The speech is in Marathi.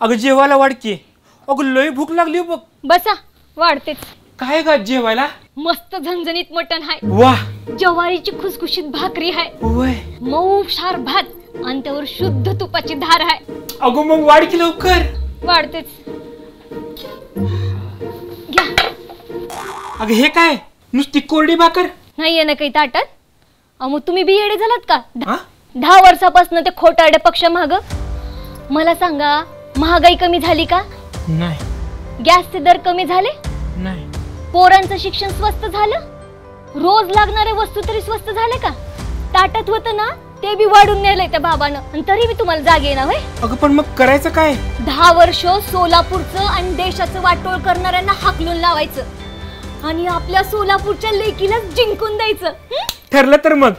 अगं जेवायला वाढ की. अगं लय भूक लागली बघ. बसा वाढतेच. काय ग जेवायला? मस्त झणझणीत मटण हाय. वाह. ज्वारीची खुसखुशीत भाकरी हाय. वय. मऊ क्षार भात आणि त्यावर शुद्ध तुपाची धार हाय. अगं मग वाढ की लवकर. वाढतेच. घ्या. अगं हे काय नुसती कोरडी भाकर? नाहीये ना काही ताटात? मग तुम्ही बी येडे झालात का? हा? 10 वर्षापासून ते खोटारडे पक्ष माग. मला सांगा, महागाई कमी झाली का? नाही. गॅसचे दर कमी झाले? नाही. पोरांचं शिक्षण स्वस्त झालं? रोज लागणाऱ्या वस्तू तरी स्वस्त झाले का? ताटात होतं ना ते बी वाढून नेलंय त्या बाबानं आणि तरी बी तुम्हाला जाग येणार होय? अगं पण मग करायचं काय? 10 वर्ष सोलापूरचं आणि देशाचं वाटोळ करणाऱ्यांना हाकलून लावायचं आणि आपल्या सोलापूरच्या लेकीला जिंकून द्यायचं. ठरलं तर मग.